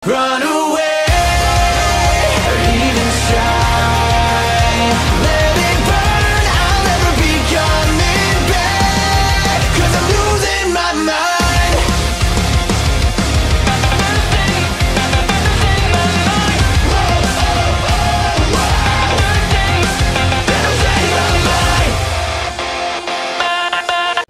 Run away, even shine. Let it burn, I'll never be coming back. 'Cause I'm losing my mind.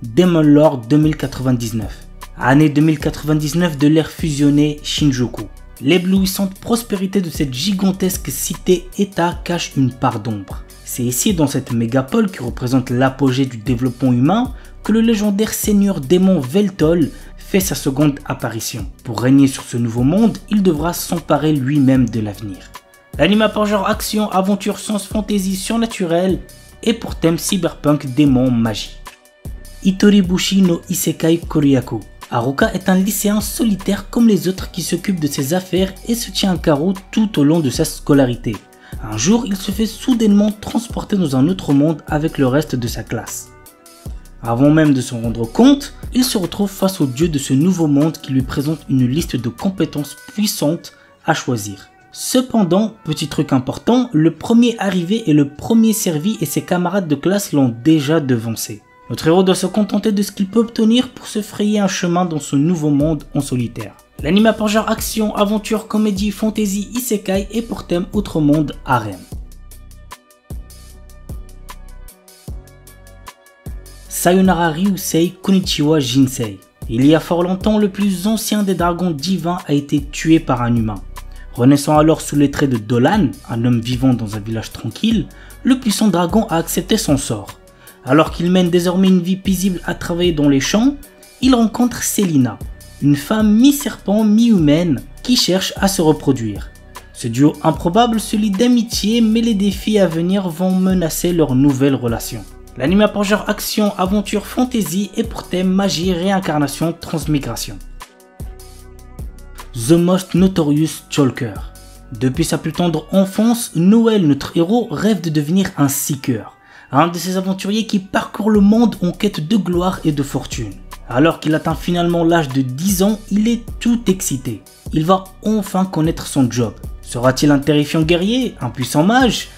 Demon Lord 2099. Année 2099 de l'ère fusionnée Shinjuku. L'éblouissante prospérité de cette gigantesque cité-état cache une part d'ombre. C'est ici, dans cette mégapole qui représente l'apogée du développement humain, que le légendaire seigneur démon Veltol fait sa seconde apparition. Pour régner sur ce nouveau monde, il devra s'emparer lui-même de l'avenir. L'anime a pour genre action, aventure, science, fantasy, surnaturel et pour thème cyberpunk, démon, magie. Itoribushi no Isekai Koryaku. Haruka est un lycéen solitaire comme les autres qui s'occupe de ses affaires et se tient à carreau tout au long de sa scolarité. Un jour, il se fait soudainement transporter dans un autre monde avec le reste de sa classe. Avant même de s'en rendre compte, il se retrouve face au dieu de ce nouveau monde qui lui présente une liste de compétences puissantes à choisir. Cependant, petit truc important, le premier arrivé est le premier servi et ses camarades de classe l'ont déjà devancé. Notre héros doit se contenter de ce qu'il peut obtenir pour se frayer un chemin dans ce nouveau monde en solitaire. L'anime a pour genre action, aventure, comédie, fantasy, isekai et pour thème autre monde, harem. Sayonara Ryusei Konnichiwa Jinsei. Il y a fort longtemps, le plus ancien des dragons divins a été tué par un humain. Renaissant alors sous les traits de Dolan, un homme vivant dans un village tranquille, le puissant dragon a accepté son sort. Alors qu'il mène désormais une vie paisible à travailler dans les champs, il rencontre Selina, une femme mi-serpent, mi-humaine qui cherche à se reproduire. Ce duo improbable se lie d'amitié, mais les défis à venir vont menacer leur nouvelle relation. L'anime a pour genre action, aventure, fantasy et pour thème magie, réincarnation, transmigration. The Most Notorious Chalker. Depuis sa plus tendre enfance, Noël, notre héros, rêve de devenir un seeker. Un de ces aventuriers qui parcourt le monde en quête de gloire et de fortune. Alors qu'il atteint finalement l'âge de 10 ans, il est tout excité. Il va enfin connaître son job. Sera-t-il un terrifiant guerrier, un puissant mage?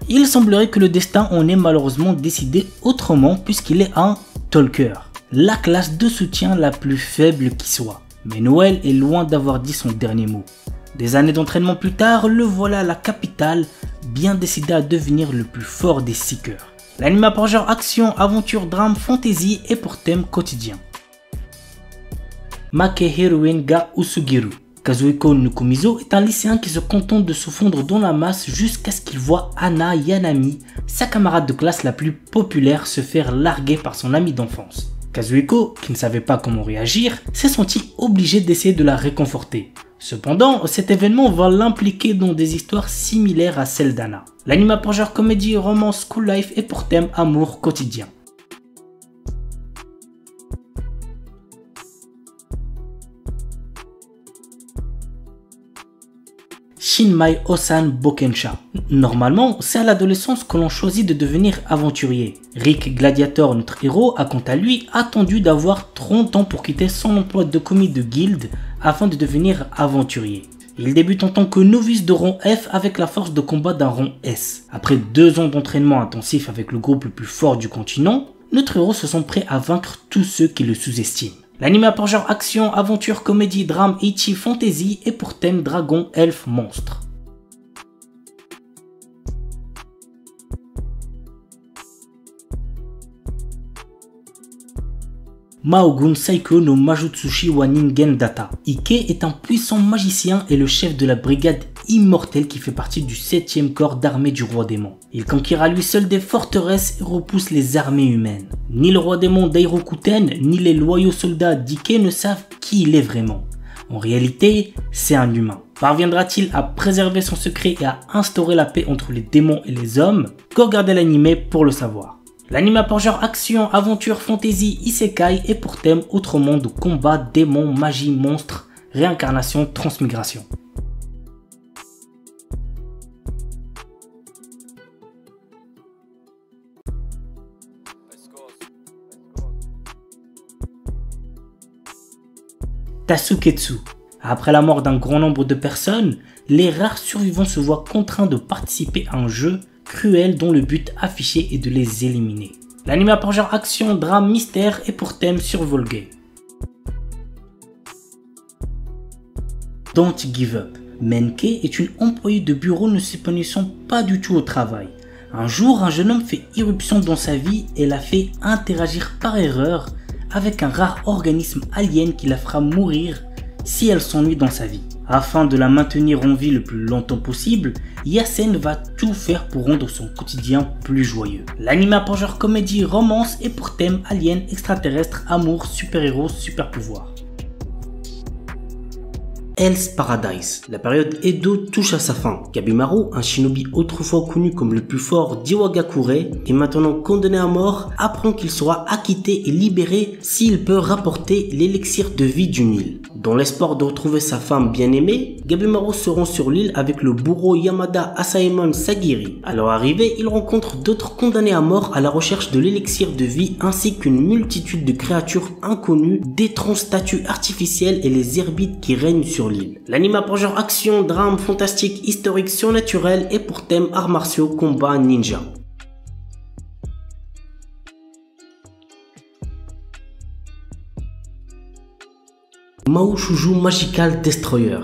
Il semblerait que le destin en ait malheureusement décidé autrement puisqu'il est un talker, la classe de soutien la plus faible qui soit. Mais Noël est loin d'avoir dit son dernier mot. Des années d'entraînement plus tard, le voilà à la capitale, bien décidé à devenir le plus fort des seekers. L'anime a pour genre action, aventure, drame, fantasy et pour thème quotidien. Makehiruin ga Usugiru. Kazuhiko Nukumizo est un lycéen qui se contente de se fondre dans la masse jusqu'à ce qu'il voit Hana Yanami, sa camarade de classe la plus populaire, se faire larguer par son ami d'enfance. Kazuhiko, qui ne savait pas comment réagir, s'est senti obligé d'essayer de la réconforter. Cependant, cet événement va l'impliquer dans des histoires similaires à celles d'Anna. L'anime a pour genre comédie, romance, school life et pour thème amour quotidien. Shinmai Osan Bokensha. Normalement, c'est à l'adolescence que l'on choisit de devenir aventurier. Rick Gladiator, notre héros, a quant à lui attendu d'avoir 30 ans pour quitter son emploi de commis de guilde afin de devenir aventurier. Il débute en tant que novice de rang F avec la force de combat d'un rang S. Après 2 ans d'entraînement intensif avec le groupe le plus fort du continent, notre héros se sent prêt à vaincre tous ceux qui le sous-estiment. L'anime a pour genre action, aventure, comédie, drame, ecchi, fantasy et pour thème dragon, elfe, monstre. Maogun Saiko no Majutsushi wa Ningen Data. Ike est un puissant magicien et le chef de la brigade immortelle qui fait partie du 7e corps d'armée du roi démon. Il conquiert à lui seul des forteresses et repousse les armées humaines. Ni le roi démon Dairokuten, ni les loyaux soldats d'Ike ne savent qui il est vraiment. En réalité, c'est un humain. Parviendra-t-il à préserver son secret et à instaurer la paix entre les démons et les hommes? Go regarder l'anime pour le savoir. L'anime a pour genre action, aventure, fantasy, isekai et pour thème autre monde, combat, démons, magie, monstres, réincarnation, transmigration. Tasuketsu. Après la mort d'un grand nombre de personnes, les rares survivants se voient contraints de participer à un jeu cruel dont le but affiché est de les éliminer. L'anime a pour genre action, drame, mystère et pour thème survival game. Don't Give Up. Menke est une employée de bureau ne s'épanouissant pas du tout au travail. Un jour, un jeune homme fait irruption dans sa vie et la fait interagir par erreur avec un rare organisme alien qui la fera mourir si elle s'ennuie dans sa vie. Afin de la maintenir en vie le plus longtemps possible, Yasen va tout faire pour rendre son quotidien plus joyeux. L'anime a pour genre comédie, romance et pour thème alien, extraterrestre, amour, super-héros, super-pouvoir. Hell's Paradise. La période Edo touche à sa fin. Gabimaru, un shinobi autrefois connu comme le plus fort d'Iwagakure et maintenant condamné à mort, apprend qu'il sera acquitté et libéré s'il peut rapporter l'élixir de vie du Nil. Dans l'espoir de retrouver sa femme bien-aimée, Gabimaru se rend sur l'île avec le bourreau Yamada Asaemon Sagiri. À leur arrivée, il rencontre d'autres condamnés à mort à la recherche de l'élixir de vie ainsi qu'une multitude de créatures inconnues, d'étranges statues artificielles et les herbites qui règnent sur l'île. L'anime a pour genre action, drame, fantastique, historique, surnaturel et pour thème arts martiaux, combat, ninja. Maoshuju Magical Destroyer.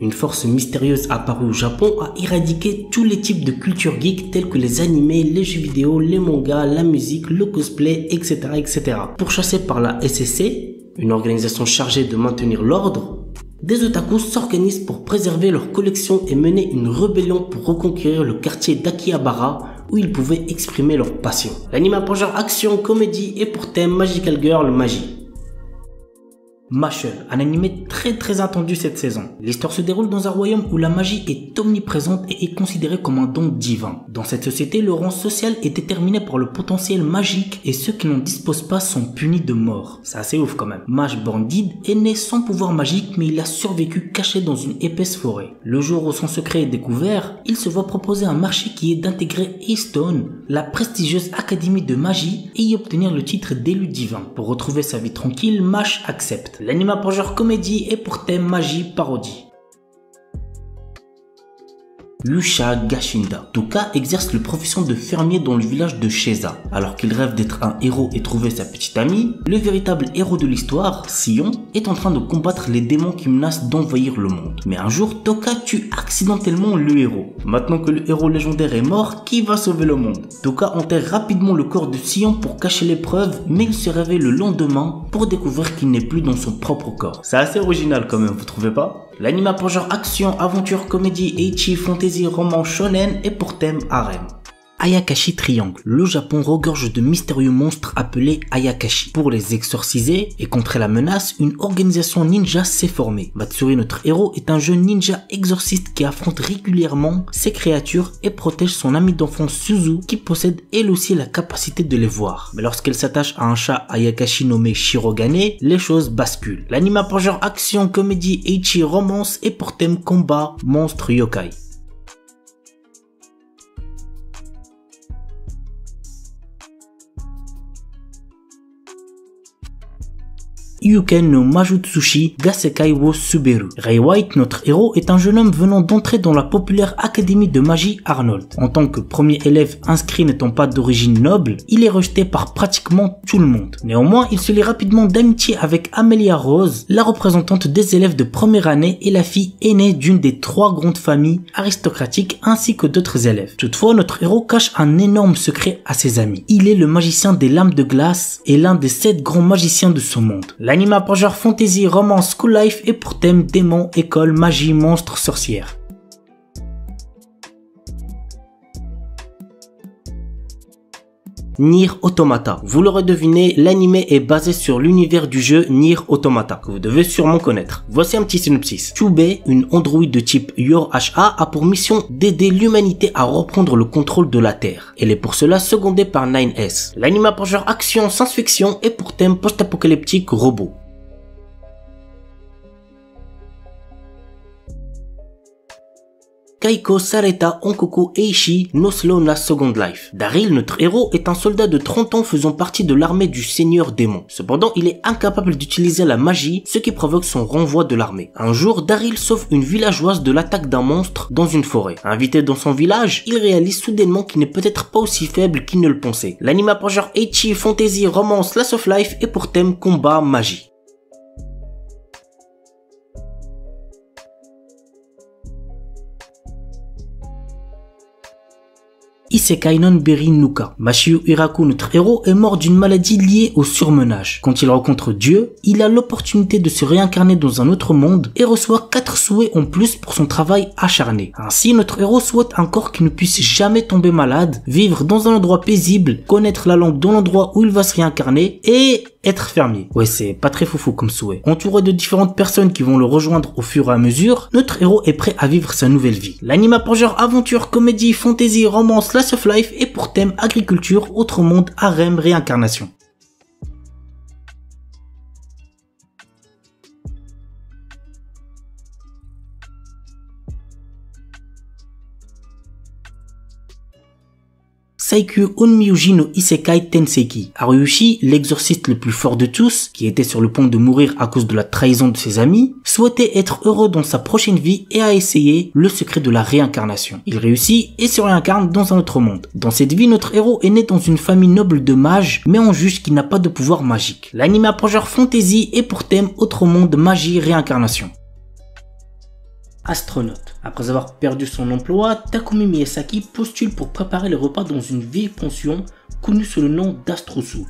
Une force mystérieuse apparue au Japon a éradiqué tous les types de culture geek tels que les animés, les jeux vidéo, les mangas, la musique, le cosplay, etc. etc. Pourchassés par la SSC, une organisation chargée de maintenir l'ordre, des otakus s'organisent pour préserver leur collection et mener une rébellion pour reconquérir le quartier d'Akihabara où ils pouvaient exprimer leur passion. L'anime a pour genre action, comédie et pour thème Magical Girl Magie. Mashle, un animé très attendu cette saison. L'histoire se déroule dans un royaume où la magie est omniprésente et est considérée comme un don divin. Dans cette société, le rang social est déterminé par le potentiel magique et ceux qui n'en disposent pas sont punis de mort. C'est assez ouf quand même. Mage Bandid est né sans pouvoir magique mais il a survécu caché dans une épaisse forêt. Le jour où son secret est découvert, il se voit proposer un marché qui est d'intégrer Eastone, la prestigieuse académie de magie, et y obtenir le titre d'élu divin. Pour retrouver sa vie tranquille, Mash accepte. L'anime a pour genre comédie et pour thème magie parodie. Yusha Gashinda. Toka exerce la profession de fermier dans le village de Sheza. Alors qu'il rêve d'être un héros et trouver sa petite amie, le véritable héros de l'histoire, Sion, est en train de combattre les démons qui menacent d'envahir le monde. Mais un jour, Toka tue accidentellement le héros. Maintenant que le héros légendaire est mort, qui va sauver le monde? Toka enterre rapidement le corps de Sion pour cacher les preuves, mais il se réveille le lendemain pour découvrir qu'il n'est plus dans son propre corps. C'est assez original quand même, vous trouvez pas? L'anime a pour genre action, aventure, comédie, ecchi, fantasy, roman, shonen et pour thème harem. Ayakashi Triangle. Le Japon regorge de mystérieux monstres appelés Ayakashi. Pour les exorciser et contrer la menace, une organisation ninja s'est formée. Matsuri, notre héros, est un jeune ninja exorciste qui affronte régulièrement ces créatures et protège son ami d'enfance Suzu qui possède elle aussi la capacité de les voir. Mais lorsqu'elle s'attache à un chat Ayakashi nommé Shirogane, les choses basculent. L'anime a pour genre action, comédie, ecchi, romance et pour thème combat, monstre, yokai. Yuken no Majutsushi Gasekai wo Suberu. Ray White, notre héros, est un jeune homme venant d'entrer dans la populaire académie de magie Arnold. En tant que premier élève inscrit n'étant pas d'origine noble, il est rejeté par pratiquement tout le monde. Néanmoins, il se lie rapidement d'amitié avec Amelia Rose, la représentante des élèves de première année et la fille aînée d'une des 3 grandes familles aristocratiques ainsi que d'autres élèves. Toutefois, notre héros cache un énorme secret à ses amis. Il est le magicien des lames de glace et l'un des 7 grands magiciens de ce monde. L'anime a pour genre fantasy, romance, school life et pour thème démons, école, magie, monstres, sorcières. Nier Automata. Vous l'aurez deviné, l'anime est basé sur l'univers du jeu Nier Automata, que vous devez sûrement connaître. Voici un petit synopsis. Chubei, une androïde de type Yor-HA, a pour mission d'aider l'humanité à reprendre le contrôle de la Terre. Elle est pour cela secondée par 9S. L'anime a pour genre action, science-fiction et pour thème post-apocalyptique robot. Saiko Sareta Onkoku Eishi no Slow na Second Life. Daryl, notre héros, est un soldat de 30 ans faisant partie de l'armée du Seigneur Démon. Cependant, il est incapable d'utiliser la magie, ce qui provoque son renvoi de l'armée. Un jour, Daryl sauve une villageoise de l'attaque d'un monstre dans une forêt. Invité dans son village, il réalise soudainement qu'il n'est peut-être pas aussi faible qu'il ne le pensait. L'anime a pour genre ecchi, fantasy, romance, slice of life et pour thème combat, magie. Isekai non Beri Nuka. Mashiu Hiraku, notre héros, est mort d'une maladie liée au surmenage. Quand il rencontre Dieu, il a l'opportunité de se réincarner dans un autre monde et reçoit 4 souhaits en plus pour son travail acharné. Ainsi, notre héros souhaite un corps qui ne puisse jamais tomber malade, vivre dans un endroit paisible, connaître la langue dans l'endroit où il va se réincarner et être fermier. Ouais, c'est pas très foufou comme souhait. Entouré de différentes personnes qui vont le rejoindre au fur et à mesure, notre héros est prêt à vivre sa nouvelle vie. L'anime a pour genre aventure, comédie, fantasy, romance, slice of life et pour thème agriculture, autre monde, harem, réincarnation. Saikyu Onmyuji no Isekai Tenseiki. Haruyushi, l'exorciste le plus fort de tous, qui était sur le point de mourir à cause de la trahison de ses amis, souhaitait être heureux dans sa prochaine vie et a essayé le secret de la réincarnation. Il réussit et se réincarne dans un autre monde. Dans cette vie, notre héros est né dans une famille noble de mages, mais on juge qu'il n'a pas de pouvoir magique. L'anime a pour genre fantasy et pour thème autre monde, magie, réincarnation. Astronaute. Après avoir perdu son emploi, Takumi Miyazaki postule pour préparer les repas dans une vieille pension connue sous le nom d'Astrosu.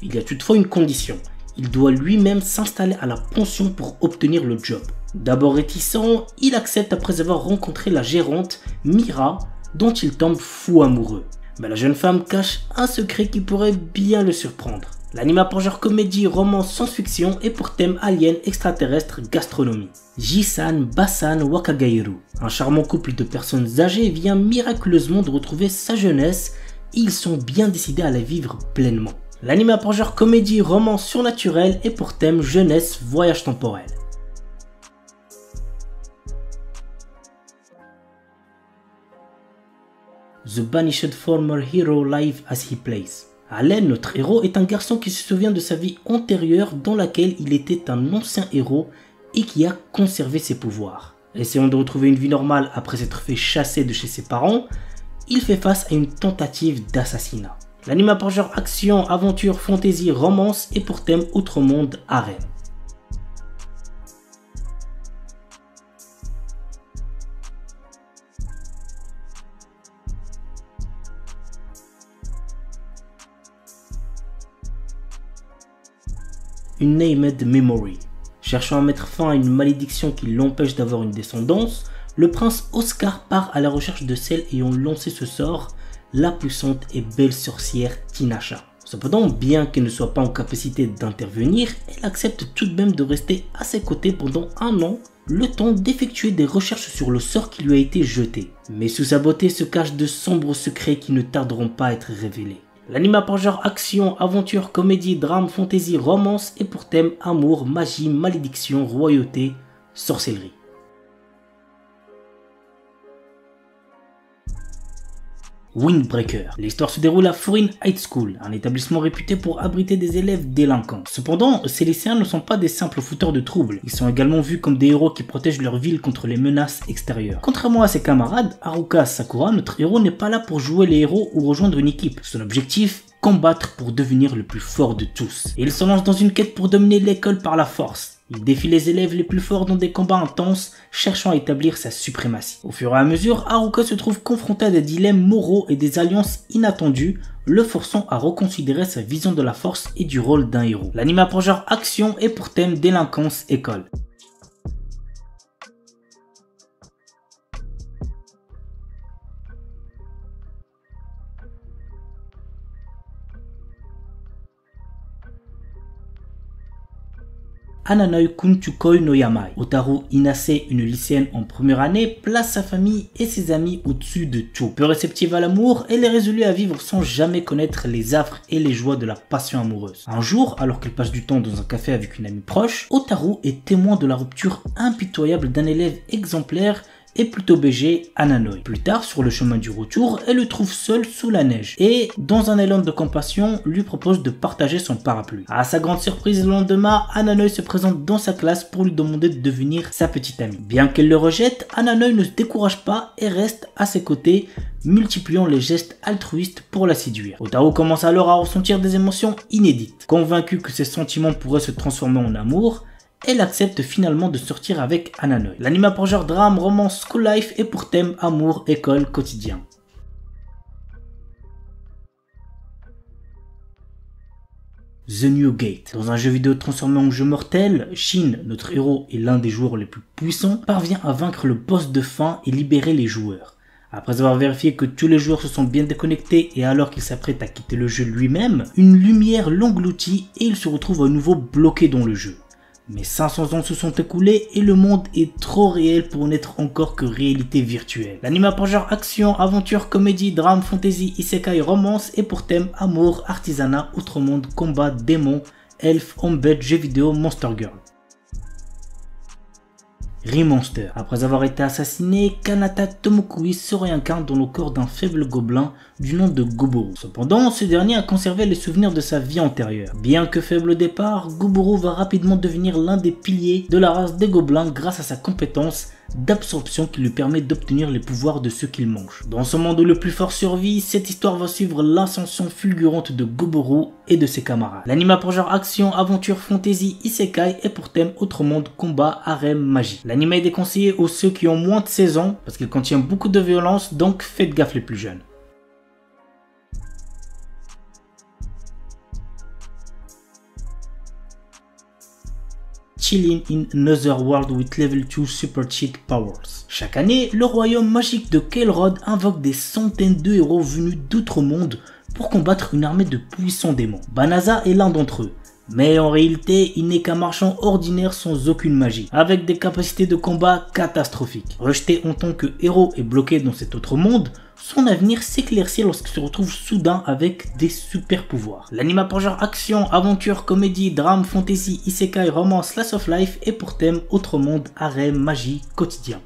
Il y a toutefois une condition. Il doit lui-même s'installer à la pension pour obtenir le job. D'abord réticent, il accepte après avoir rencontré la gérante, Mira, dont il tombe fou amoureux. Mais la jeune femme cache un secret qui pourrait bien le surprendre. L'anime a pour genre comédie, romance, science-fiction et pour thème alien, extraterrestre, gastronomie. Jisan, Basan, Wakagairu. Un charmant couple de personnes âgées vient miraculeusement de retrouver sa jeunesse et ils sont bien décidés à la vivre pleinement. L'anime a pour genre comédie, romance, surnaturelle et pour thème jeunesse, voyage temporel. The Banished Former Hero Live as He Plays. Allen, notre héros, est un garçon qui se souvient de sa vie antérieure dans laquelle il était un ancien héros et qui a conservé ses pouvoirs. Essayant de retrouver une vie normale après s'être fait chasser de chez ses parents, il fait face à une tentative d'assassinat. L'anime a pour genre action, aventure, fantasy, romance et pour thème autre monde, harem. Une Named Memory. Cherchant à mettre fin à une malédiction qui l'empêche d'avoir une descendance, le prince Oscar part à la recherche de celle ayant lancé ce sort, la puissante et belle sorcière Tinasha. Cependant, bien qu'elle ne soit pas en capacité d'intervenir, elle accepte tout de même de rester à ses côtés pendant 1 an, le temps d'effectuer des recherches sur le sort qui lui a été jeté. Mais sous sa beauté se cachent de sombres secrets qui ne tarderont pas à être révélés. L'anime a pour genre action, aventure, comédie, drame, fantasy, romance et pour thème amour, magie, malédiction, royauté, sorcellerie. Windbreaker. L'histoire se déroule à Furin High School, un établissement réputé pour abriter des élèves délinquants. Cependant, ces lycéens ne sont pas des simples fouteurs de troubles, ils sont également vus comme des héros qui protègent leur ville contre les menaces extérieures. Contrairement à ses camarades, Haruka Sakura, notre héros n'est pas là pour jouer les héros ou rejoindre une équipe. Son objectif, combattre pour devenir le plus fort de tous. Et il se lance dans une quête pour dominer l'école par la force. Il défie les élèves les plus forts dans des combats intenses, cherchant à établir sa suprématie. Au fur et à mesure, Haruka se trouve confronté à des dilemmes moraux et des alliances inattendues, le forçant à reconsidérer sa vision de la force et du rôle d'un héros. L'anime a pour genre action et pour thème délinquance école. Ananoi Kunchukoi no Yamai. Otaru Inase, une lycéenne en première année, place sa famille et ses amis au-dessus de tout. Peu réceptive à l'amour, elle est résolue à vivre sans jamais connaître les affres et les joies de la passion amoureuse. Un jour, alors qu'elle passe du temps dans un café avec une amie proche, Otaru est témoin de la rupture impitoyable d'un élève exemplaire et plutôt BG à Nanoï. Plus tard, sur le chemin du retour, elle le trouve seul sous la neige et, dans un élan de compassion, lui propose de partager son parapluie. À sa grande surprise, le lendemain, Ananoï se présente dans sa classe pour lui demander de devenir sa petite amie. Bien qu'elle le rejette, Ananoï ne se décourage pas et reste à ses côtés, multipliant les gestes altruistes pour la séduire. Otaro commence alors à ressentir des émotions inédites. Convaincue que ses sentiments pourraient se transformer en amour, elle accepte finalement de sortir avec Ananoï. L'anime a pour genre drame, romance, school life et pour thème amour, école, quotidien. The New Gate. Dans un jeu vidéo transformé en jeu mortel, Shin, notre héros et l'un des joueurs les plus puissants, parvient à vaincre le boss de fin et libérer les joueurs. Après avoir vérifié que tous les joueurs se sont bien déconnectés et alors qu'il s'apprête à quitter le jeu lui-même, une lumière l'engloutit et il se retrouve à nouveau bloqué dans le jeu. Mais 500 ans se sont écoulés et le monde est trop réel pour n'être encore que réalité virtuelle. L'anime a pour genre action, aventure, comédie, drame, fantasy, isekai, romance et pour thème amour, artisanat, outre-monde, combat, démons, elfes, hommes-bêtes, jeux vidéo, monster girl. Remonster. Après avoir été assassiné, Kanata Tomokui se réincarne dans le corps d'un faible gobelin du nom de Goboro. Cependant, ce dernier a conservé les souvenirs de sa vie antérieure. Bien que faible au départ, Goboro va rapidement devenir l'un des piliers de la race des gobelins grâce à sa compétence d'absorption qui lui permet d'obtenir les pouvoirs de ceux qu'il mange. Dans ce monde où le plus fort survit, cette histoire va suivre l'ascension fulgurante de Goboro et de ses camarades. L'anime a pour genre action, aventure, fantasy, isekai et pour thème autre monde, combat, harem, magie. L'anime est déconseillé aux ceux qui ont moins de 16 ans parce qu'il contient beaucoup de violence, donc faites gaffe les plus jeunes. Chilling in Another World with Level 2 Super Cheat Powers. Chaque année, le royaume magique de Kael'Rod invoque des centaines de héros venus d'outre-monde pour combattre une armée de puissants démons. Banaza est l'un d'entre eux. Mais en réalité, il n'est qu'un marchand ordinaire sans aucune magie, avec des capacités de combat catastrophiques. Rejeté en tant que héros et bloqué dans cet autre monde, son avenir s'éclaircit lorsqu'il se retrouve soudain avec des super pouvoirs. L'anime a pour genre action, aventure, comédie, drame, fantasy, isekai, romance, slice of life et pour thème autre monde, harem, magie, quotidien.